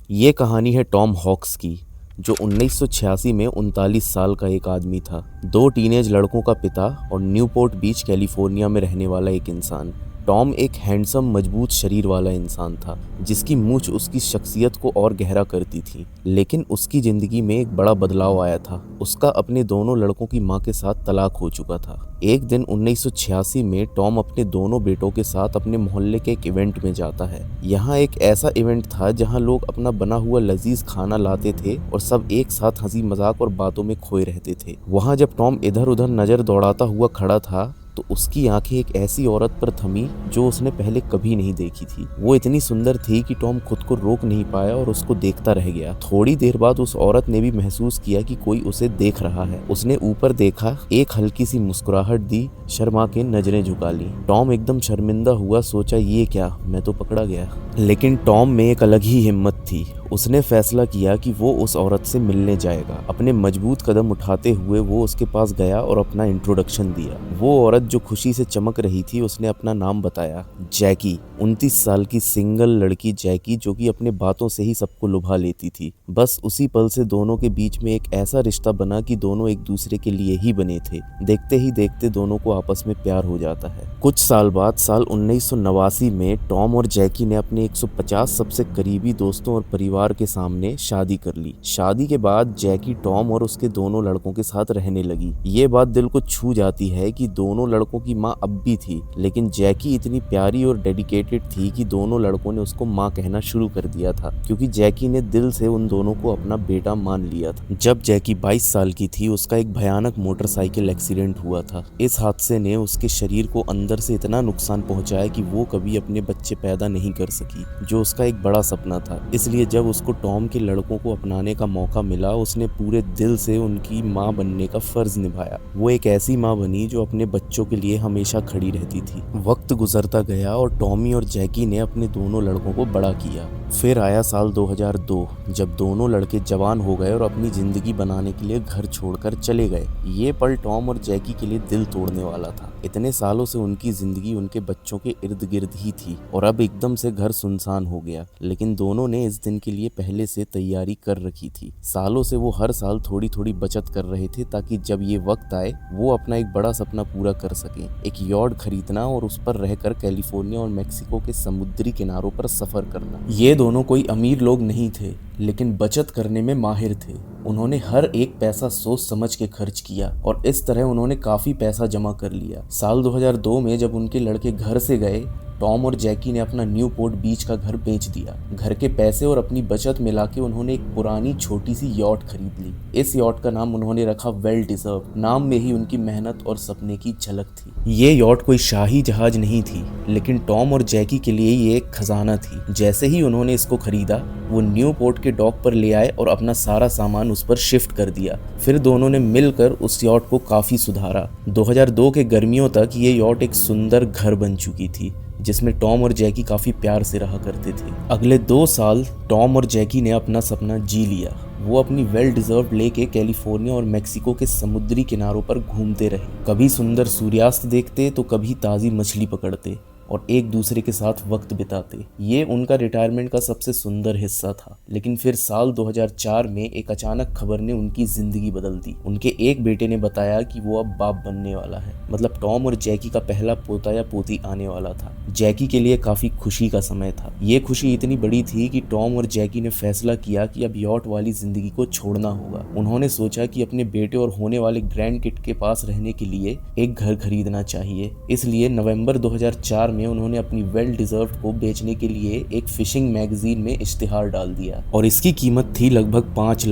ये कहानी है टॉम हॉक्स की, जो 1986 में 39 साल का एक आदमी था। दो टीनेज लड़कों का पिता और न्यूपोर्ट बीच कैलिफोर्निया में रहने वाला एक इंसान। टॉम एक हैंडसम मजबूत शरीर वाला इंसान था, जिसकी मूंछ उसकी शख्सियत को और गहरा करती थी। लेकिन उसकी ज़िंदगी में एक बड़ा बदलाव आया था। उसका अपने दोनों लड़कों की मां के साथ तलाक हो चुका था। एक दिन 1986 में टॉम अपने दोनों बेटों के साथ अपने मोहल्ले के एक इवेंट में जाता है। यहाँ एक ऐसा इवेंट था जहाँ लोग अपना बना हुआ लजीज खाना लाते थे और सब एक साथ हंसी मजाक और बातों में खोए रहते थे। वहाँ जब टॉम इधर उधर नजर दौड़ाता हुआ खड़ा था, तो उसकी आंखें एक ऐसी औरत पर थमी जो उसने पहले कभी नहीं देखी थी। वो इतनी सुंदर थी कि टॉम खुद को रोक नहीं पाया और उसको देखता रह गया। थोड़ी देर बाद उस औरत ने भी महसूस किया कि कोई उसे देख रहा है। उसने ऊपर देखा, एक हल्की सी मुस्कुराहट दी, शर्मा के नजरें झुका ली। टॉम एकदम शर्मिंदा हुआ, सोचा ये क्या, मैं तो पकड़ा गया। लेकिन टॉम में एक अलग ही हिम्मत थी। उसने फैसला किया कि वो उस औरत से मिलने जाएगा। अपने मजबूत कदम उठाते हुए वो उसके पास गया और अपना इंट्रोडक्शन दिया। वो औरत जो खुशी से चमक रही थी, उसने अपना नाम बताया, जैकी। 29 साल की सिंगल लड़की जैकी, जो कि अपने बातों से ही सबको लुभा लेती थी। बस उसी पल से दोनों के बीच में एक ऐसा रिश्ता बना कि दोनों एक दूसरे के लिए ही बने थे। देखते ही देखते दोनों को आपस में प्यार हो जाता है। कुछ साल बाद साल 1989 में टॉम और जैकी ने अपने 150 सबसे करीबी दोस्तों और परिवार के सामने शादी कर ली। शादी के बाद जैकी टॉम और उसके दोनों लड़कों के साथ रहने लगी। ये बात दिल को छू जाती है कि दोनों लड़कों की माँ अब भी थी, लेकिन जैकी इतनी प्यारी और डेडिकेटेड थी कि दोनों लड़कों ने उसको माँ कहना शुरू कर दिया था, क्योंकि जैकी ने दिल से उन दोनों को अपना बेटा मान लिया था। जब जैकी 22 साल की थी, उसका एक भयानक मोटरसाइकिल एक्सीडेंट हुआ था। इस हादसे ने उसके शरीर को अंदर से इतना नुकसान पहुंचाया कि वो कभी अपने बच्चे पैदा नहीं कर सकी, जो उसका एक बड़ा सपना था। इसलिए जब उसको टॉम के लड़कों को अपनाने का मौका मिला, उसने पूरे दिल से उनकी माँ बनने का फर्ज निभाया। वो एक ऐसी माँ बनी जो अपने बच्चों के लिए हमेशा खड़ी रहती थी। वक्त गुजरता गया और टॉमी और जैकी ने अपने दोनों लड़कों को बड़ा किया। फिर आया साल 2002, जब दोनों लड़के जवान हो गए और अपनी जिंदगी बनाने के लिए घर छोड़कर चले गए। ये पल टॉम और जैकी के लिए दिल तोड़ने वाला था। इतने सालों से उनकी जिंदगी उनके बच्चों के इर्द गिर्द ही थी और अब एकदम से घर सुनसान हो गया। लेकिन दोनों ने इस दिन के लिए पहले से तैयारी कर रखी थी। सालों से वो हर साल थोड़ी थोड़ी बचत कर रहे थे, ताकि जब ये वक्त आए वो अपना एक बड़ा सपना पूरा कर सकें, एक यॉट खरीदना और उस पर रहकर कैलिफोर्निया और मेक्सिको के समुद्री किनारों पर सफर करना। ये दोनों कोई अमीर लोग नहीं थे, लेकिन बचत करने में माहिर थे। उन्होंने हर एक पैसा सोच समझ के खर्च किया और इस तरह उन्होंने काफी पैसा जमा कर लिया। साल 2002 में जब उनके लड़के घर से गए, टॉम और जैकी ने अपना न्यूपोर्ट बीच का घर बेच दिया। घर के पैसे और अपनी बचत मिला के उन्होंने एक पुरानी छोटी सी यॉट खरीद ली। इस यॉट का नाम उन्होंने रखा वेल डिजर्व। नाम में ही उनकी मेहनत और सपने की झलक थी। ये यॉट कोई शाही जहाज नहीं थी, लेकिन टॉम और जैकी के लिए ये एक खजाना थी। जैसे ही उन्होंने इसको खरीदा, वो न्यूपोर्ट के डॉक पर ले आए और अपना सारा सामान उस पर शिफ्ट कर दिया। फिर दोनों ने मिलकर उस यॉट को काफी सुधारा। 2002 के गर्मियों तक ये यॉट एक सुंदर घर बन चुकी थी, जिसमें टॉम और जैकी काफी प्यार से रहा करते थे। अगले 2 साल टॉम और जैकी ने अपना सपना जी लिया। वो अपनी वेल डिजर्व लेके कैलिफोर्निया और मेक्सिको के समुद्री किनारों पर घूमते रहे। कभी सुंदर सूर्यास्त देखते तो कभी ताज़ी मछली पकड़ते और एक दूसरे के साथ वक्त बिताते। ये उनका रिटायरमेंट का सबसे सुंदर हिस्सा था। लेकिन फिर साल 2004 में एक अचानक खबर ने उनकी जिंदगी बदल दी। उनके एक बेटे ने बताया कि वो अब बाप बनने वाला है। मतलब टॉम और जैकी का पहला पोता या पोती आने वाला था। जैकी के लिए काफी खुशी का समय था। ये खुशी इतनी बड़ी थी कि टॉम और जैकी ने फैसला किया कि अब यॉट वाली जिंदगी को छोड़ना होगा। उन्होंने सोचा कि अपने बेटे और होने वाले ग्रैंड किड के पास रहने के लिए एक घर खरीदना चाहिए। इसलिए नवंबर 2004 में उन्होंने अपनी वेल डिजर्व्ड को बेचने के लिए एक फिशिंग मैगजीन में इश्तिहार डाल दिया और इसकी कीमत थी लगभग $5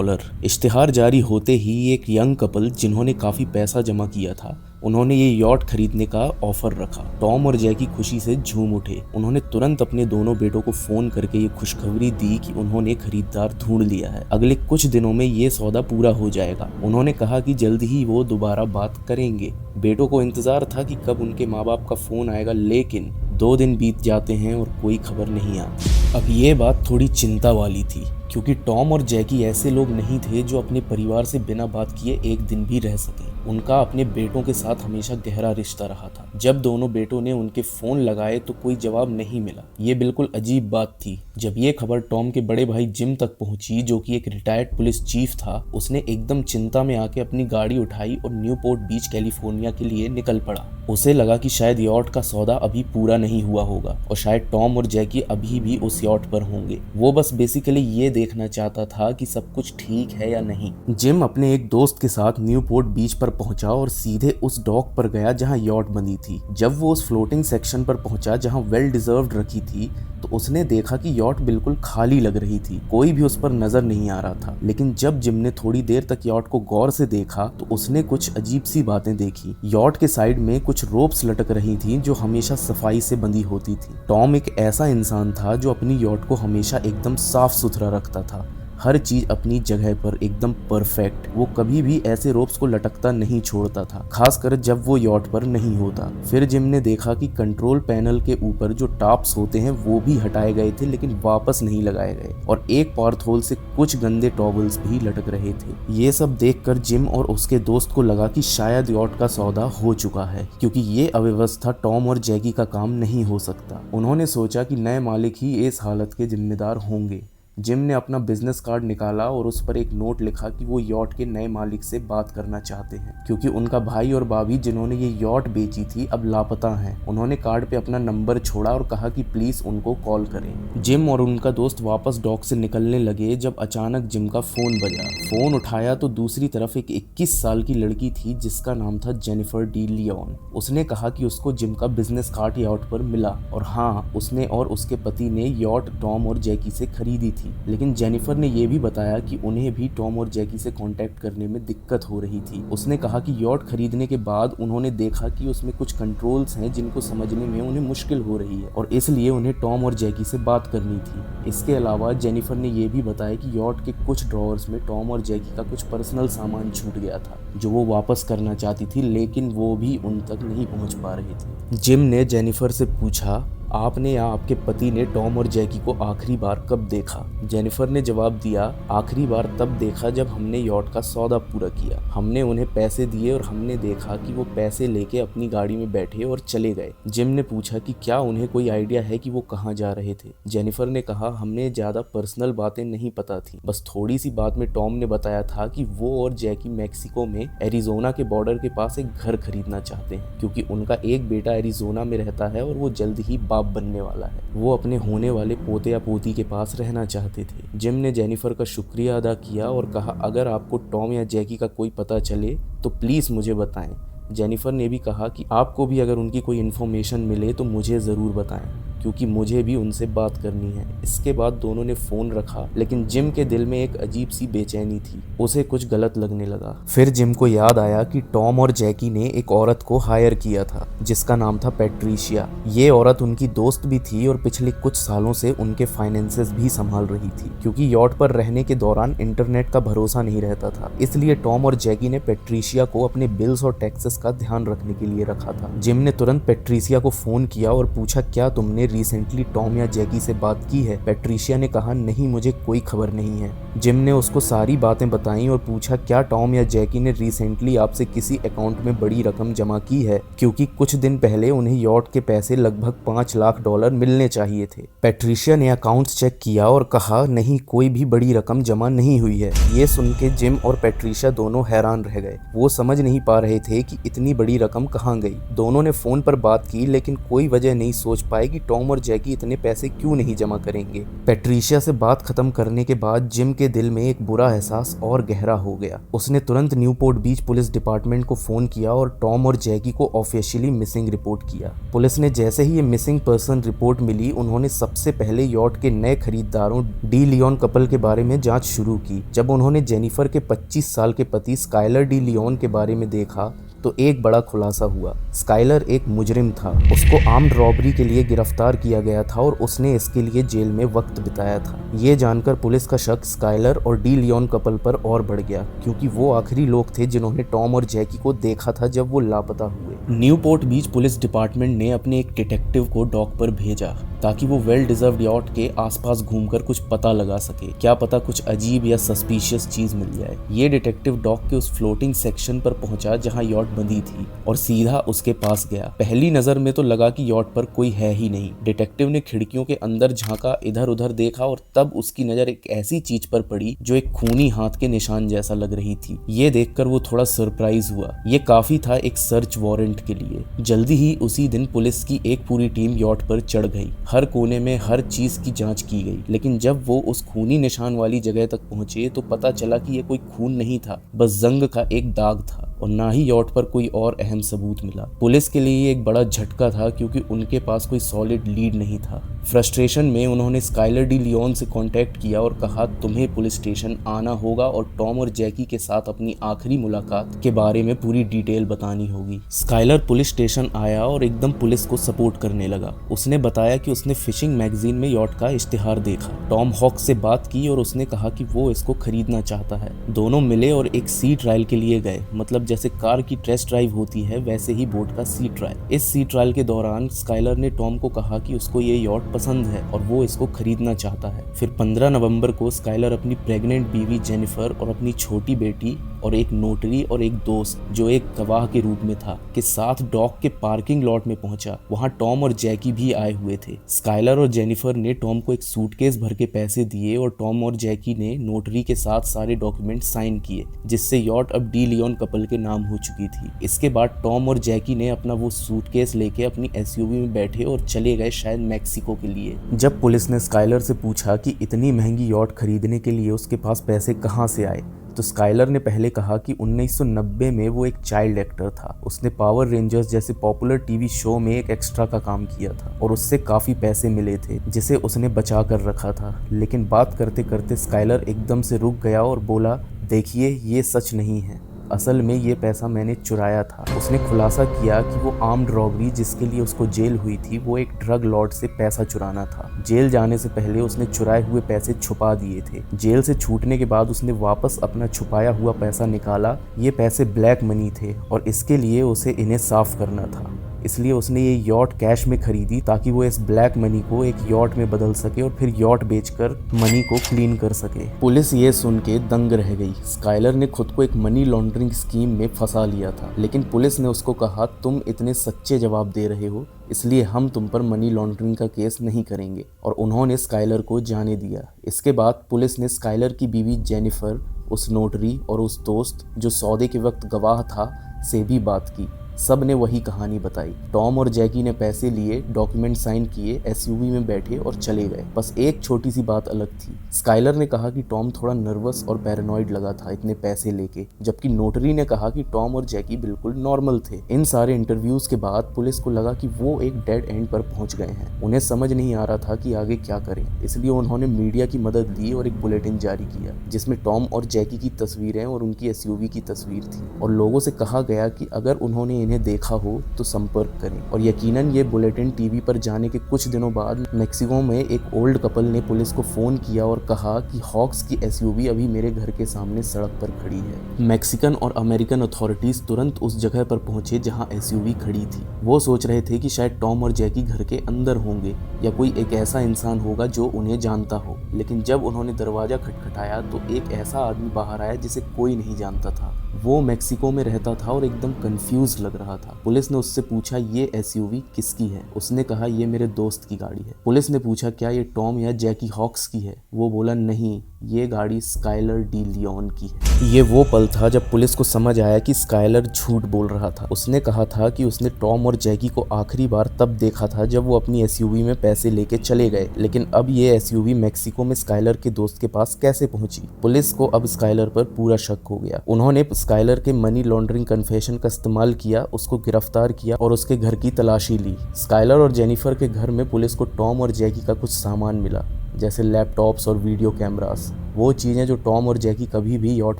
लाख। इश्तिहार जारी होते ही एक यंग कपल, जिन्होंने काफी पैसा जमा किया था, उन्होंने ये यॉट खरीदने का ऑफर रखा। टॉम और जैकी खुशी से झूम उठे। उन्होंने तुरंत अपने दोनों बेटों को फोन करके ये खुशखबरी दी कि उन्होंने खरीदार ढूंढ लिया है। अगले कुछ दिनों में ये सौदा पूरा हो जाएगा। उन्होंने कहा कि जल्द ही वो दोबारा बात करेंगे। बेटों को इंतजार था कि कब उनके माँ बाप का फोन आएगा, लेकिन 2 दिन बीत जाते हैं और कोई खबर नहीं आती। अब ये बात थोड़ी चिंता वाली थी। क्योंकि टॉम और जैकी ऐसे लोग नहीं थे जो अपने परिवार से बिना बात किए एक दिन भी रह सके। उनका अपने बेटों के साथ हमेशा गहरा रिश्ता रहा था। जब दोनों बेटों ने उनके फोन लगाए तो कोई जवाब नहीं मिला। ये बिल्कुल अजीब बात थी। जब ये खबर टॉम के बड़े भाई जिम तक पहुंची, जो कि एक रिटायर्ड पुलिस चीफ था, उसने एकदम चिंता में आके अपनी गाड़ी उठाई और न्यूपोर्ट बीच कैलिफोर्निया के लिए निकल पड़ा। उसे लगा कि शायद यॉट का सौदा अभी पूरा नहीं हुआ होगा और शायद टॉम और जैकी अभी भी उस यॉट पर होंगे। वो बस बेसिकली ये देखना चाहता था कि सब कुछ ठीक है या नहीं। जिम अपने एक दोस्त के साथ न्यूपोर्ट बीच पर पहुंचा और सीधे उस डॉक पर गया जहां यॉट बंधी थी। जब वो उस फ्लोटिंग सेक्शन पर पहुंचा जहां वेल डिजर्व्ड रखी थी, तो उसने देखा कि यॉट बिल्कुल खाली लग रही थी। कोई भी उस पर नजर नहीं आ रहा था। लेकिन जब जिम ने थोड़ी देर तक यॉट को गौर से देखा तो उसने कुछ अजीब सी बातें देखी। यॉट के साइड में कुछ रोप्स लटक रही थी जो हमेशा सफाई से बंधी होती थी। टॉम एक ऐसा इंसान था जो अपनी यॉट को हमेशा एकदम साफ सुथरा रखता था, हर चीज अपनी जगह पर एकदम परफेक्ट। वो कभी भी ऐसे रोप्स को लटकता नहीं छोड़ता था, खासकर जब वो यॉट पर नहीं होता। फिर जिम ने देखा कि कंट्रोल पैनल के ऊपर जो टॉप्स होते हैं वो भी हटाए गए थे, लेकिन वापस नहीं लगाए गए, और एक पार्थोल से कुछ गंदे टॉवल्स भी लटक रहे थे। ये सब देखकर जिम और उसके दोस्त को लगा कि शायद यॉट का सौदा हो चुका है, क्योंकि ये अव्यवस्था टॉम और जैकी का काम नहीं हो सकता। उन्होंने सोचा कि नए मालिक ही इस हालत के जिम्मेदार होंगे। जिम ने अपना बिजनेस कार्ड निकाला और उस पर एक नोट लिखा कि वो यॉट के नए मालिक से बात करना चाहते हैं, क्योंकि उनका भाई और भाभी जिन्होंने ये यॉट बेची थी अब लापता हैं। उन्होंने कार्ड पे अपना नंबर छोड़ा और कहा कि प्लीज उनको कॉल करें। जिम और उनका दोस्त वापस डॉक से निकलने लगे जब अचानक जिम का फोन बजा। फोन उठाया तो दूसरी तरफ एक 21 साल की लड़की थी जिसका नाम था जेनिफर डी लियोन। उसने कहा कि उसको जिम का बिजनेस कार्ड यॉट पर मिला, और हाँ, उसने और उसके पति ने यॉट टॉम और जैकी से खरीदी थी। लेकिन जेनिफर ने यह भी बताया कि उन्हें भी टॉम और जैकी से कांटेक्ट करने में दिक्कत हो रही थी। उसने कहा कि यॉट खरीदने के बाद उन्होंने देखा कि उसमें कुछ कंट्रोल्स हैं जिनको समझने में उन्हें मुश्किल हो रही है, और इसलिए उन्हें टॉम और जैकी से बात करनी थी। इसके अलावा जेनिफर ने यह भी बताया कि यॉट के कुछ ड्रॉवर्स में टॉम और जैकी का कुछ पर्सनल सामान छूट गया था जो वो वापस करना चाहती थी, लेकिन वो भी उन तक नहीं पहुंच पा रहे थे। जिम ने जेनिफर से पूछा, आपने या आपके पति ने टॉम और जैकी को आखिरी बार कब देखा? जेनिफर ने जवाब दिया, आखिरी बार तब देखा जब हमने यॉट का सौदा पूरा किया। हमने उन्हें पैसे दिए और हमने देखा कि वो पैसे लेके अपनी गाड़ी में बैठे और चले गए। जिम ने पूछा कि क्या उन्हें कोई आइडिया है कि वो कहाँ जा रहे थे? जेनिफर ने कहा, हमें ज्यादा पर्सनल बातें नहीं पता थी, बस थोड़ी सी बात में टॉम ने बताया था कि वो और जैकी मैक्सिको में एरिजोना के बॉर्डर के पास एक घर खरीदना चाहते हैं, क्योंकि उनका एक बेटा एरिजोना में रहता है और वो जल्द ही बनने वाला है। वो अपने होने वाले पोते या पोती के पास रहना चाहते थे। जिम ने जेनिफर का शुक्रिया अदा किया और कहा, अगर आपको टॉम या जैकी का कोई पता चले तो प्लीज मुझे बताएं। जेनिफर ने भी कहा कि आपको भी अगर उनकी कोई इन्फॉर्मेशन मिले तो मुझे ज़रूर बताएं, क्योंकि मुझे भी उनसे बात करनी है। इसके बाद दोनों ने फ़ोन रखा, लेकिन जिम के दिल में एक अजीब सी बेचैनी थी। उसे कुछ गलत लगने लगा। फिर जिम को याद आया कि टॉम और जैकी ने एक औरत को हायर किया था जिसका नाम था पैट्रिशिया। ये औरत उनकी दोस्त भी थी और पिछले कुछ सालों से उनके फाइनेंसेस भी संभाल रही थी, क्योंकि यॉट पर रहने के दौरान इंटरनेट का भरोसा नहीं रहता था। इसलिए टॉम और जैकी ने पैट्रिशिया को अपने बिल्स और टैक्सेस का ध्यान रखने के लिए रखा था। जिम ने तुरंत पैट्रिशिया को फोन किया और पूछा, क्या तुमने रिसेंटली टॉम या जैकी से बात की है? पैट्रिशिया ने कहा, नहीं, मुझे कोई खबर नहीं है। जिम ने उसको सारी बातें बताई और पूछा, क्या टॉम या जैकी ने रिसेंटली आपसे किसी अकाउंट में बड़ी रकम जमा की है, क्योंकि कुछ दिन पहले उन्हें यॉट के पैसे लगभग $5 लाख मिलने चाहिए थे। पैट्रिशिया ने अकाउंट्स चेक किया और कहा, नहीं, कोई भी बड़ी रकम जमा नहीं हुई है। ये सुन के जिम और पैट्रिशिया दोनों हैरान रह गए। वो समझ नहीं पा रहे थे कि इतनी बड़ी रकम कहाँ गई। दोनों ने फोन पर बात की, लेकिन कोई वजह नहीं सोच पाए कि टॉम और जैकी इतने पैसे क्यों नहीं जमा करेंगे। पैट्रिशिया से बात खत्म करने के बाद जिम के दिल में एक बुरा एहसास और गहरा हो गया। उसने तुरंत न्यूपोर्ट बीच पुलिस डिपार्टमेंट को फोन किया और टॉम और जैकी को ऑफिशियली मिसिंग रिपोर्ट किया। पुलिस ने जैसे ही ये मिसिंग पर्सन रिपोर्ट मिली, उन्होंने सबसे पहले यॉट के नए खरीदारों डी लियोन कपल के बारे में जांच शुरू की। जब उन्होंने जेनिफर के 25 साल के पति स्काइलर डी लियोन के बारे में देखा तो एक बड़ा खुलासा हुआ। स्काइलर एक मुजरिम था, उसको आर्म्ड रॉबरी के लिए गिरफ्तार किया गया था और उसने इसके लिए जेल में वक्त बिताया था। ये जानकर पुलिस का शक स्काइलर और डी लियोन कपल पर और बढ़ गया, क्योंकि वो आखिरी लोग थे जिन्होंने टॉम और जैकी को देखा था जब वो लापता हुए। न्यूपोर्ट बीच पुलिस डिपार्टमेंट ने अपने एक डिटेक्टिव को डॉक पर भेजा ताकि वो वेल डिजर्व्ड यॉट के आसपास घूमकर कुछ पता लगा सके, क्या पता कुछ अजीब या सस्पिशियस चीज मिल जाए। ये डिटेक्टिव डॉक के उस फ्लोटिंग सेक्शन पर पहुंचा जहां यॉट बंधी थी और सीधा उसके पास गया। पहली नजर में तो लगा कि यॉट पर कोई है ही नहीं। डिटेक्टिव ने खिड़कियों के अंदर झांका, इधर उधर देखा और तब उसकी नजर एक ऐसी चीज पर पड़ी जो एक खूनी हाथ के निशान जैसा लग रही थी। ये देखकर वो थोड़ा सरप्राइज हुआ। ये काफी था एक सर्च वारंट के लिए। जल्दी ही उसी दिन पुलिस की एक पूरी टीम यॉट पर चढ़ गई। हर कोने में हर चीज की जांच की गई, लेकिन जब वो उस खूनी निशान वाली जगह तक पहुंचे तो पता चला कि ये कोई खून नहीं था, बस जंग का एक दाग था और ना ही यॉट पर कोई और अहम सबूत मिला। पुलिस के लिए ये एक बड़ा झटका था, क्योंकि उनके पास कोई सॉलिड लीड नहीं था। फ्रस्ट्रेशन में उन्होंने स्काइलर डी लियोन से कांटेक्ट किया और कहा तुम्हें पुलिस स्टेशन आना होगा और टॉम और जैकी के साथ अपनी आखिरी मुलाकात के बारे में पूरी डिटेल बतानी होगी। स्काइलर पुलिस स्टेशन आया और एकदम पुलिस को सपोर्ट करने लगा। उसने बताया कि उसने फिशिंग मैगजीन में यॉट का इश्तिहार देखा, टॉम हॉक्स से बात की और उसने कहा कि वो इसको खरीदना चाहता है। दोनों मिले और एक सी ट्रायल के लिए गए। मतलब जैसे कार की टेस्ट ड्राइव होती है वैसे ही बोट का सी ट्रायल। इस सी ट्रायल के दौरान स्काइलर ने टॉम को कहा कि उसको ये यॉट पसंद है और वो इसको खरीदना चाहता है। फिर 15 नवंबर को स्काइलर अपनी प्रेग्नेंट बीवी जेनिफर और अपनी छोटी बेटी और एक नोटरी और एक दोस्त जो एक गवाह के रूप में था के साथ डॉक के पार्किंग लॉट में पहुंचा। वहां टॉम और जैकी भी आए हुए थे। स्काइलर और जेनिफर ने टॉम को एक सूटकेस भर के पैसे दिए और टॉम और जैकी ने नोटरी के साथ सारे डॉक्यूमेंट साइन किए, जिससे यॉट अब डी लियोन कपल के नाम हो चुकी थी। इसके बाद टॉम और जैकी ने अपना वो सूटकेस लेके अपनी एसयूवी में बैठे और चले गए शायद मैक्सिको के लिए। जब पुलिस ने स्काइलर से पूछा कि इतनी महंगी यॉट खरीदने के लिए उसके पास पैसे कहां से आए, तो स्काइलर ने पहले कहा कि 1990 में वो एक चाइल्ड एक्टर था। उसने पावर रेंजर्स जैसे पॉपुलर टीवी शो में एक एक्स्ट्रा का काम किया था और उससे काफ़ी पैसे मिले थे जिसे उसने बचा कर रखा था। लेकिन बात करते करते स्काइलर एकदम से रुक गया और बोला, देखिए ये सच नहीं है, असल में ये पैसा मैंने चुराया था। उसने खुलासा किया कि वो आर्म्ड रॉबरी जिसके लिए उसको जेल हुई थी वो एक ड्रग लॉर्ड से पैसा चुराना था। जेल जाने से पहले उसने चुराए हुए पैसे छुपा दिए थे। जेल से छूटने के बाद उसने वापस अपना छुपाया हुआ पैसा निकाला। ये पैसे ब्लैक मनी थे और इसके लिए उसे इन्हें साफ करना था, इसलिए उसने ये यॉट कैश में खरीदी ताकि वो इस ब्लैक मनी को एक यॉट में बदल सके और फिर यॉट बेचकर मनी को क्लीन कर सके। पुलिस ये सुन के दंग रह गई। स्काइलर ने खुद को एक मनी लॉन्ड्रिंग स्कीम में फंसा लिया था, लेकिन पुलिस ने उसको कहा तुम इतने सच्चे जवाब दे रहे हो इसलिए हम तुम पर मनी लॉन्ड्रिंग का केस नहीं करेंगे, और उन्होंने स्काइलर को जाने दिया। इसके बाद पुलिस ने स्काइलर की बीवी जेनिफर, उस नोटरी और उस दोस्त जो सौदे के वक्त गवाह था से भी बात की। सब ने वही कहानी बताई। टॉम और जैकी ने पैसे लिए, डॉक्यूमेंट साइन किए, एसयूवी में बैठे और चले गए। बस एक छोटी सी बात अलग थी। स्काइलर ने कहा कि टॉम थोड़ा नर्वस और पैरानॉइड लगा था इतने पैसे लेके, जबकि नोटरी ने कहा कि टॉम और जैकी बिल्कुल नॉर्मल थे। इन सारे इंटरव्यूज के बाद पुलिस को लगा कि वो एक डेड एंड पर पहुंच गए हैं। उन्हें समझ नहीं आ रहा था कि आगे क्या करें, इसलिए उन्होंने मीडिया की मदद ली और एक बुलेटिन जारी किया जिसमें टॉम और जैकी की तस्वीरें और उनकी एसयूवी की तस्वीर थी, और लोगों से कहा गया कि अगर उन्होंने इन्हें देखा हो तो संपर्क करें। और यकीनन ये बुलेटिन टीवी पर जाने के कुछ दिनों बाद मेक्सिको में एक ओल्ड कपल ने पुलिस को फोन किया और कहा कि हॉक्स की एसयूवी अभी मेरे घर के सामने सड़क पर खड़ी है। मैक्सिकन और अमेरिकन अथॉरिटीज तुरंत उस जगह पर पहुंचे जहां एसयूवी खड़ी थी। वो सोच रहे थे कि शायद टॉम और जैकी घर के अंदर होंगे या कोई एक ऐसा इंसान होगा जो उन्हें जानता हो, लेकिन जब उन्होंने दरवाजा खटखटाया तो एक ऐसा आदमी बाहर आया जिसे कोई नहीं जानता था। वो मेक्सिको में रहता था और एकदम कंफ्यूज लग रहा था। पुलिस ने उससे पूछा ये एसयूवी किसकी है? उसने कहा ये मेरे दोस्त की गाड़ी है। पुलिस ने पूछा क्या ये टॉम या जैकी हॉक्स की है? वो बोला नहीं, ये गाड़ी स्काइलर डी लियोन की है। ये वो पल था जब पुलिस को समझ आया कि स्काइलर झूठ बोल रहा था। उसने कहा था कि उसने टॉम और जैकी को आखिरी बार तब देखा था जब वो अपनी एसयूवी में पैसे लेके चले गए, लेकिन अब ये एसयूवी मेक्सिको में स्काइलर के दोस्त के पास कैसे पहुंची? पुलिस को अब स्काइलर पर पूरा शक हो गया। उन्होंने स्काइलर के मनी लॉन्ड्रिंग कन्फेशन का इस्तेमाल किया, उसको गिरफ्तार किया और उसके घर की तलाशी ली। स्काइलर और जेनिफर के घर में पुलिस को टॉम और जैकी का कुछ सामान मिला, जैसे लैपटॉप्स और वीडियो कैमरास। वो चीज़ें जो टॉम और जैकी कभी भी यॉट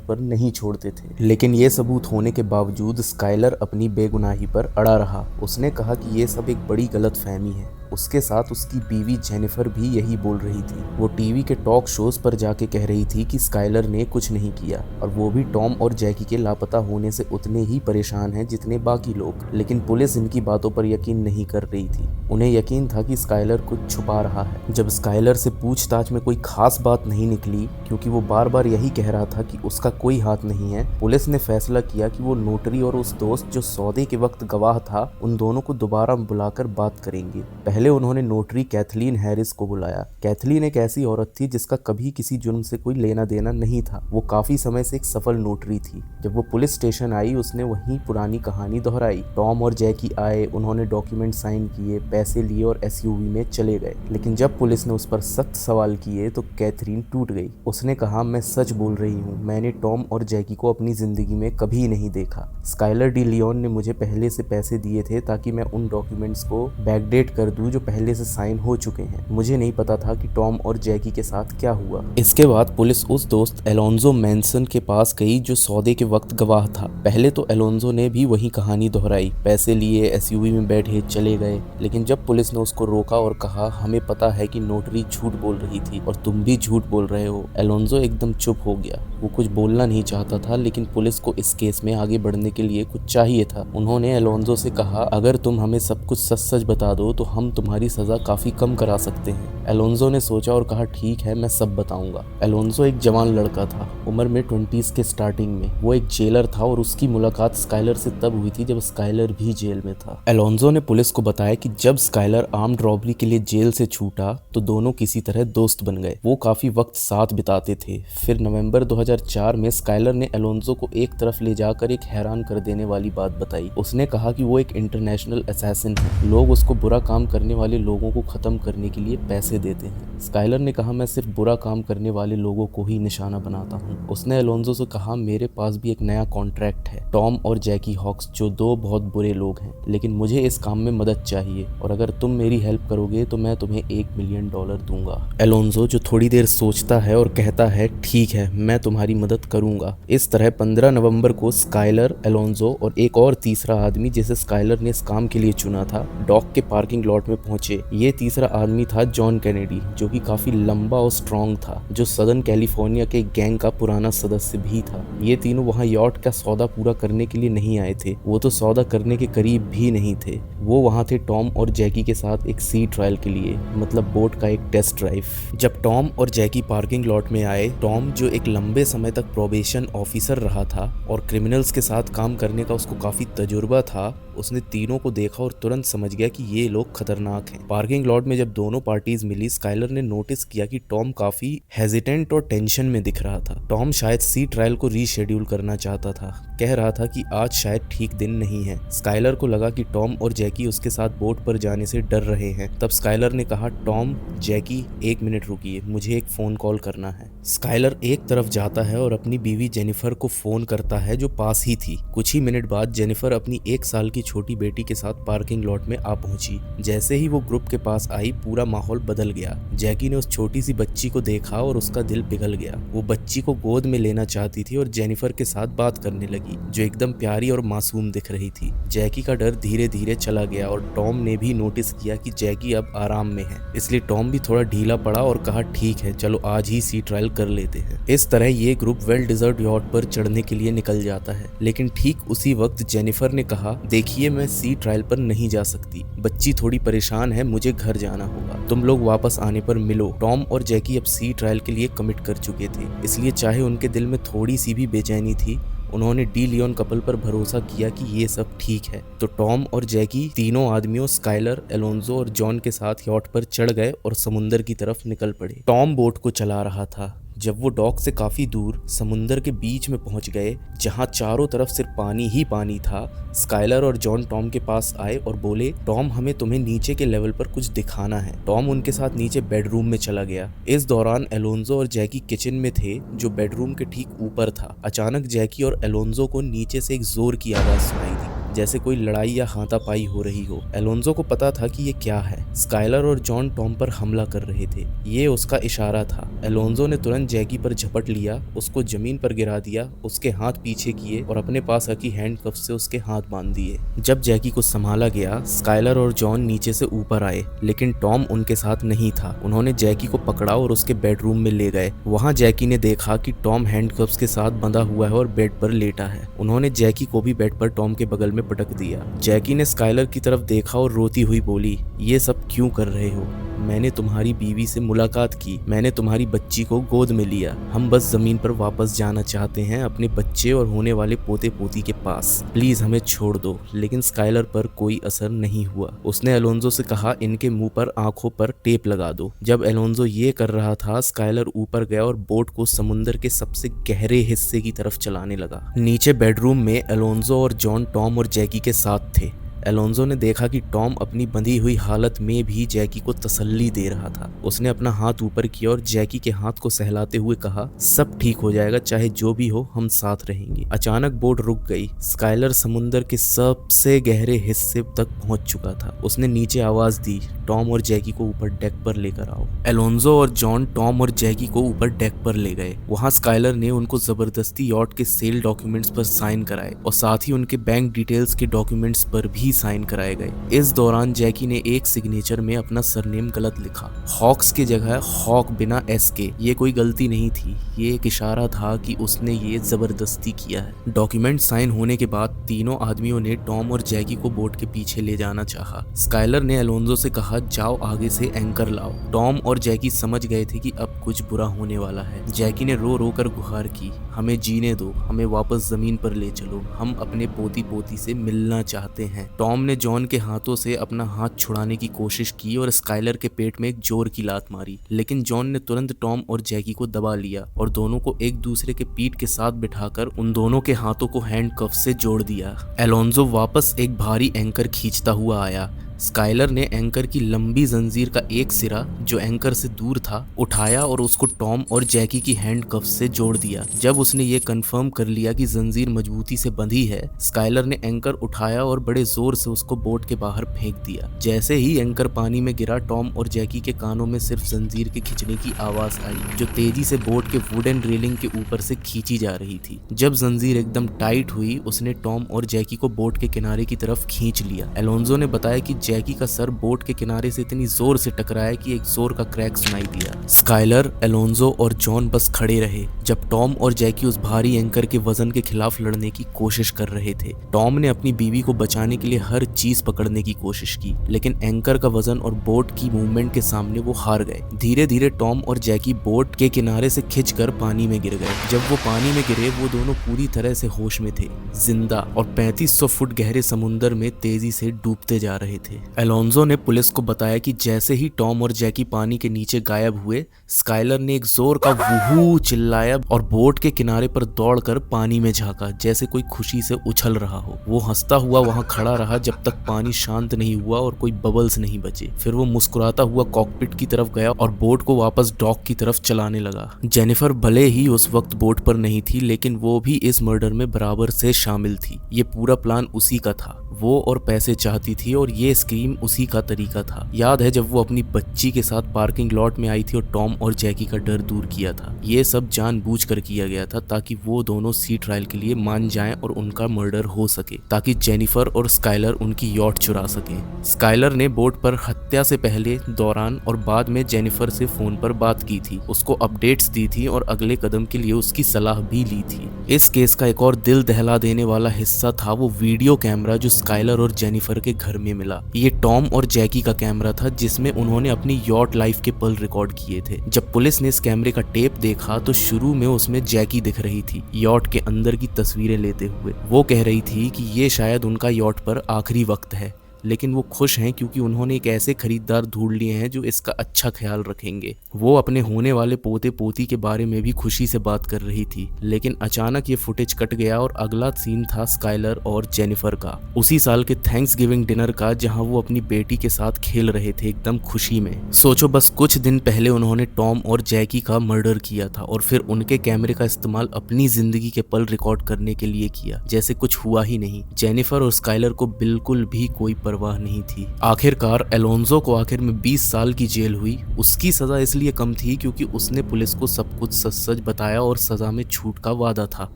पर नहीं छोड़ते थे। लेकिन ये सबूत होने के बावजूद स्काइलर अपनी बेगुनाही पर अड़ा रहा। उसने कहा कि ये सब एक बड़ी गलतफहमी है। उसके साथ उसकी बीवी जेनिफर भी यही बोल रही थी। वो टीवी के टॉक शोज पर जाके कह रही थी कि स्काइलर ने कुछ नहीं किया और वो भी टॉम और जैकी के लापता होने से उतने ही परेशान हैं जितने बाकी लोग। लेकिन पुलिस इनकी बातों पर यकीन नहीं कर रही थी। उन्हें यकीन था कि स्काइलर कुछ छुपा रहा है। जब स्काइलर से पूछताछ में कोई खास बात नहीं निकली, क्योंकि वो बार बार यही कह रहा था कि उसका कोई हाथ नहीं है, पुलिस ने फैसला किया कि वो नोटरी और उस दोस्त जो सौदे के वक्त गवाह था, उन दोनों को दोबारा बुलाकर बात करेंगे। पहले उन्होंने नोटरी कैथलीन हैरिस को बुलाया। कैथलीन एक ऐसी औरत थी जिसका कभी किसी जुर्म से कोई लेना देना नहीं था। वो काफी समय से एक सफल नोटरी थी। जब वो पुलिस स्टेशन आई, उसने वही पुरानी कहानी दोहराई। टॉम और जैकी आए, उन्होंने डॉक्यूमेंट साइन किए, पैसे लिए और एसयूवी में चले गए। लेकिन जब पुलिस ने उस पर सख्त सवाल किए तो कैथरीन टूट गई। उसने कहा, मैं सच बोल रही हूँ, मैंने टॉम और जैकी को अपनी जिंदगी में कभी नहीं देखा। स्काइलर डी लियोन ने मुझे पहले से पैसे दिए थे ताकि मैं उन डॉक्यूमेंट्स को बैकडेट कर दूं जो पहले से साइन हो चुके हैं। मुझे नहीं पता था कि टॉम और जैकी के साथ क्या हुआ। इसके बाद पुलिस उस दोस्त एलोन्जो मैनसन के पास गई जो सौदे के वक्त गवाह था। पहले तो एलोन्जो ने भी वही कहानी दोहराई, पैसे लिए, एसयूवी में बैठे, चले गए। लेकिन जब पुलिस ने उसको रोका और कहा, हमें पता है कि नोटरी झूठ बोल रही थी और तुम भी झूठ बोल रहे हो, एलोन्जो एकदम चुप हो गया। वो कुछ बोलना नहीं चाहता था, लेकिन पुलिस को इस केस में आगे बढ़ने के लिए कुछ चाहिए था। उन्होंने एलोन्जो से कहा, अगर तुम हमें सब कुछ सच सच बता दो तो हम तुम्हारी सजा काफी कम करा सकते हैं। एलोन्जो ने सोचा और कहा, ठीक है, मैं सब बताऊंगा। एलोन्जो एक जवान लड़का था, उम्र में 20s के स्टार्टिंग में। वो एक जेलर था और उसकी मुलाकात स्काइलर से तब हुई थी जब स्काइलर भी जेल में था। एलोन्जो ने पुलिस को बताया कि जब स्काइलर आर्म्ड रॉबरी के लिए जेल से छूटा तो दोनों किसी तरह दोस्त बन गए। वो काफी वक्त साथ बिताते थे। फिर नवंबर 2004 में स्काइलर ने एलोन्जो को एक तरफ ले जाकर एक हैरान कर देने वाली बात बताई। उसने कहा कि वो एक इंटरनेशनल असैसिन है। लोग उसको बुरा काम करने वाले लोगों को खत्म करने के लिए पैसे देते हैं। स्काइलर ने कहा, मैं सिर्फ बुरा काम करने वाले लोगों को ही निशाना बनाता हूँ। उसने एलोन्जो से कहा, मेरे पास भी एक नया कॉन्ट्रैक्ट है, टॉम और जैकी हॉक्स, जो दो बहुत बुरे लोग हैं, लेकिन मुझे इस काम में मदद चाहिए और अगर तुम मेरी हेल्प करोगे तो मैं तुम्हें $1 मिलियन दूंगा। एलोन्जो जो थोड़ी देर सोचता है और कहता है, ठीक है, मैं तुम्हारी मदद करूंगा। इस तरह 15 नवंबर को स्काइलर, एलोन्जो और एक और तीसरा आदमी जिसे स्काइलर ने इस काम के लिए चुना था, डॉक के पार्किंग लॉट में पहुंचे। ये तीसरा आदमी था जॉन कैनेडी, जो कि काफी लंबा और स्ट्रॉन्ग था, जो सदर्न कैलिफोर्निया के गैंग का पुराना सदस्य भी था। ये तीनों वहां यॉट का सौदा पूरा करने के लिए नहीं आए थे, वो तो सौदा करने के करीब भी नहीं थे। वो वहां थे टॉम और जैकी के साथ एक सी ट्रायल के लिए, मतलब बोट का एक टेस्ट ड्राइव। जब टॉम और जैकी पार्किंग लॉट में आए, टॉम जो एक लंबे समय तक प्रोबेशन ऑफिसर रहा था और क्रिमिनल्स के साथ काम करने का उसको काफी तजुर्बा था, उसने तीनों को देखा और तुरंत समझ गया कि ये लोग खतरनाक हैं। पार्किंग लॉट में जब दोनों पार्टीज मिली, स्काइलर ने नोटिस किया कि टॉम काफी हेजिटेंट और टेंशन में दिख रहा था। टॉम शायद सी ट्रायल को रीशेड्यूल करना चाहता था, कह रहा था कि आज शायद ठीक दिन नहीं है। स्काइलर को लगा कि टॉम और जैकी उसके साथ बोट पर जाने से डर रहे हैं। तब स्काइलर ने कहा, टॉम, जैकी, 1 मिनट रुकिए, मुझे एक फोन कॉल करना है। स्काइलर एक तरफ जाता है और अपनी बीवी जेनिफर को फोन करता है, जो पास ही थी। कुछ ही मिनट बाद जेनिफर अपनी 1 साल की छोटी बेटी के साथ पार्किंग लॉट में आ पहुंची। जैसे ही वो ग्रुप के पास आई, पूरा माहौल बदल गया। जैकी ने उस छोटी सी बच्ची को देखा और उसका दिल पिघल गया। वो बच्ची को गोद में लेना चाहती थी और जेनिफर के साथ बात करने लगी, जो एकदम प्यारी और मासूम दिख रही थी। जैकी का डर धीरे धीरे चला गया और टॉम ने भी नोटिस किया कि जैकी अब आराम में है, इसलिए टॉम भी थोड़ा ढीला पड़ा और कहा, ठीक है, चलो आज ही सी ट्रायल कर लेते हैं। इस तरह ये ग्रुप वेल डिजर्व यॉट पर चढ़ने के लिए निकल जाता है। लेकिन ठीक उसी वक्त जेनिफर ने कहा, देखिए, मैं सी ट्रायल पर नहीं जा सकती, बच्ची थोड़ी परेशान है, मुझे घर जाना होगा, तुम लोग वापस आने पर मिलो। टॉम और जैकी अब सी ट्रायल के लिए कमिट कर चुके थे, इसलिए चाहे उनके दिल में थोड़ी सी भी बेचैनी थी, उन्होंने डी लियोन कपल पर भरोसा किया कि ये सब ठीक है। तो टॉम और जैकी तीनों आदमियों स्काइलर, एलोन्जो और जॉन के साथ यॉट पर चढ़ गए और समुंदर की तरफ निकल पड़े। टॉम बोट को चला रहा था। जब वो डॉक से काफी दूर समुंदर के बीच में पहुंच गए, जहां चारों तरफ सिर्फ पानी ही पानी था, स्काइलर और जॉन टॉम के पास आए और बोले, टॉम, हमें तुम्हें नीचे के लेवल पर कुछ दिखाना है। टॉम उनके साथ नीचे बेडरूम में चला गया। इस दौरान एलोन्जो और जैकी किचन में थे, जो बेडरूम के ठीक ऊपर था। अचानक जैकी और एलोन्जो को नीचे से एक जोर की आवाज सुनाई दी। जैसे कोई लड़ाई या हाथापाई हो रही हो। एलोन्जो को पता था कि ये क्या है। स्काइलर और जॉन टॉम पर हमला कर रहे थे, ये उसका इशारा था। एलोन्जो ने तुरंत जैकी पर झपट लिया, उसको जमीन पर गिरा दिया, उसके हाथ पीछे किए और अपने पास रखी हैंडकफ से उसके हाथ बांध दिए। जब जैकी को संभाला गया, स्काइलर और जॉन नीचे से ऊपर आए, लेकिन टॉम उनके साथ नहीं था। उन्होंने जैकी को पकड़ा और उसके बेडरूम में ले गए। वहां जैकी ने देखा कि टॉम हैंडकफ्स के साथ बंधा हुआ है और बेड पर लेटा है। उन्होंने जैकी को भी बेड पर टॉम के बगल में पटक दिया। जैकी ने स्काइलर की तरफ देखा और रोती हुई बोली, ये सब क्यों कर रहे हो? मैंने तुम्हारी बीवी से मुलाकात की, मैंने तुम्हारी बच्ची को गोद में लिया। हम बस जमीन पर वापस जाना चाहते हैं, अपने बच्चे और होने वाले पोते पोती के पास। प्लीज हमें छोड़ दो। लेकिन स्काइलर पर कोई असर नहीं हुआ। उसने एलोन्जो से कहा, इनके मुंह पर आंखों पर टेप लगा दो। जब एलोन्जो ये कर रहा था, स्काइलर ऊपर गया और बोट को समुंदर के सबसे गहरे हिस्से की तरफ चलाने लगा। नीचे बेडरूम में एलोन्जो और जॉन टॉम और जैकी के साथ थे। एलोन्जो ने देखा कि टॉम अपनी बंधी हुई हालत में भी जैकी को तसल्ली दे रहा था। उसने अपना हाथ ऊपर किया और जैकी के हाथ को सहलाते हुए कहा, सब ठीक हो जाएगा, चाहे जो भी हो, हम साथ रहेंगे। अचानक बोट रुक गई। स्काइलर समुंदर के सबसे गहरे हिस्से तक पहुंच चुका था। उसने नीचे आवाज दी, टॉम और जैकी को ऊपर डेक पर लेकर आओ। एलोन्जो और जॉन टॉम और जैकी को ऊपर डेक पर ले गए। वहां स्काइलर ने उनको जबरदस्ती यॉट के सेल डॉक्यूमेंट्स पर साइन कराए और साथ ही उनके बैंक डिटेल्स के डॉक्यूमेंट्स पर भी साइन कराए गए। इस दौरान जैकी ने एक सिग्नेचर में अपना सरनेम गलत लिखा, हॉक्स की जगह हॉक बिना एस के। ये कोई गलती नहीं थी, ये एक इशारा था कि उसने ये जबरदस्ती किया है। डॉक्यूमेंट साइन होने के बाद तीनों आदमियों ने टॉम और जैकी को बोट के पीछे ले जाना चाहा। स्काइलर ने एलोन्जो से कहा, जाओ आगे से एंकर लाओ। टॉम और जैकी समझ गए थे कि अब कुछ बुरा होने वाला है। जैकी ने रो रो कर गुहार की, हमें जीने दो, हमें वापस जमीन पर ले चलो, हम अपने पोती पोती से मिलना चाहते हैं। टॉम ने जॉन के हाथों से अपना हाथ छुड़ाने की कोशिश की और स्काइलर के पेट में एक जोर की लात मारी, लेकिन जॉन ने तुरंत टॉम और जैकी को दबा लिया और दोनों को एक दूसरे के पीठ के साथ बिठाकर उन दोनों के हाथों को हैंडकफ से जोड़ दिया। एलोन्जो वापस एक भारी एंकर खींचता हुआ आया। स्काइलर ने एंकर की लंबी जंजीर का एक सिरा, जो एंकर से दूर था, उठाया और उसको टॉम और जैकी की हैंडकफ से जोड़ दिया। जब उसने ये कंफर्म कर लिया कि जंजीर मजबूती से बंधी है, स्काइलर ने एंकर उठाया और बड़े जोर से उसको बोट के बाहर फेंक दिया। जैसे ही एंकर पानी में गिरा, टॉम और जैकी के कानों में सिर्फ जंजीर के खिंचने की आवाज आई, जो तेजी से बोट के वुडन रेलिंग के ऊपर से खींची जा रही थी। जब जंजीर एकदम टाइट हुई, उसने टॉम और जैकी को बोट के किनारे की तरफ खींच लिया। एलोन्जो ने बताया कि जैकी का सर बोट के किनारे से इतनी जोर से टकराया कि एक जोर का क्रैक सुनाई दिया। स्काइलर, एलोन्जो और जॉन बस खड़े रहे जब टॉम और जैकी उस भारी एंकर के वजन के खिलाफ लड़ने की कोशिश कर रहे थे। टॉम ने अपनी बीवी को बचाने के लिए हर चीज पकड़ने की कोशिश की, लेकिन एंकर का वजन और बोट की मूवमेंट के सामने वो हार गए। धीरे धीरे टॉम और जैकी बोट के किनारे से खिंचकर पानी में गिर गए। जब वो पानी में गिरे, वो दोनों पूरी तरह से होश में थे, जिंदा, और 3500 फुट गहरे समुंदर में तेजी से डूबते जा रहे थे। एलोन्जो ने पुलिस को बताया कि जैसे ही टॉम और जैकी पानी के नीचे गायब हुए, स्काइलर ने एक जोर का वूहू चिल्लाया और बोट के किनारे पर दौड़कर पानी में झांका, जैसे कोई खुशी से उछल रहा हो। वो हंसता हुआ वहां खड़ा रहा जब तक पानी शांत नहीं हुआ और कोई बबल्स नहीं बचे। फिर वो मुस्कुराता हुआ कॉकपिट की तरफ गया और बोट को वापस डॉक की तरफ चलाने लगा। जेनिफर भले ही उस वक्त बोट पर नहीं थी, लेकिन वो भी इस मर्डर में बराबर से शामिल थी। ये पूरा प्लान उसी का था। वो और पैसे चाहती थी और ये स्कीम उसी का तरीका था। याद है जब वो अपनी बच्ची के साथ पार्किंग लॉट में आई थी और टॉम और जैकी का डर दूर किया था। ये सब जानबूझकर किया गया था ताकि वो दोनों सी ट्रायल के लिए मान जाएं और उनका मर्डर हो सके, ताकि जेनिफर और स्काइलर उनकी यॉट चुरा सकें। स्काइलर ने बोट पर हत्या से पहले, दौरान और बाद में जेनिफर से फोन पर बात की थी, उसको अपडेट्स दी थी और अगले कदम के लिए उसकी सलाह भी ली थी। इस केस का एक और दिल दहला देने वाला हिस्सा था वो वीडियो कैमरा जो स्काइलर और जेनिफर के घर में मिला। ये टॉम और जैकी का कैमरा था जिसमें उन्होंने अपनी यॉट लाइफ के पल रिकॉर्ड किए थे। जब पुलिस ने इस कैमरे का टेप देखा तो शुरू में उसमें जैकी दिख रही थी, यॉट के अंदर की तस्वीरें लेते हुए। वो कह रही थी कि ये शायद उनका यॉट पर आखिरी वक्त है। लेकिन वो खुश हैं क्योंकि उन्होंने एक ऐसे खरीदार ढूंढ लिए हैं जो इसका अच्छा ख्याल रखेंगे। वो अपने होने वाले पोते पोती के बारे में भी खुशी से बात कर रही थी, लेकिन अचानक ये फुटेज कट गया और अगला सीन था स्काइलर और जेनिफर का, उसी साल के थैंक्स गिविंग डिनर का, जहां वो अपनी बेटी के साथ खेल रहे थे एकदम खुशी में। सोचो बस कुछ दिन पहले उन्होंने टॉम और जैकी का मर्डर किया था और फिर उनके कैमरे का इस्तेमाल अपनी जिंदगी के पल रिकॉर्ड करने के लिए किया, जैसे कुछ हुआ ही नहीं। जेनिफर और स्काइलर को बिल्कुल भी कोई परवाह नहीं थी। आखिरकार एलोन्जो को आखिर में 20 साल की जेल हुई। उसकी सजा इसलिए कम थी क्योंकि उसने पुलिस को सब कुछ सच सच बताया और सजा में छूट का वादा था।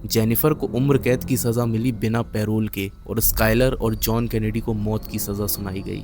जेनिफर को उम्र कैद की सजा मिली बिना पैरोल के और स्काइलर और जॉन कैनेडी को मौत की सजा सुनाई गई।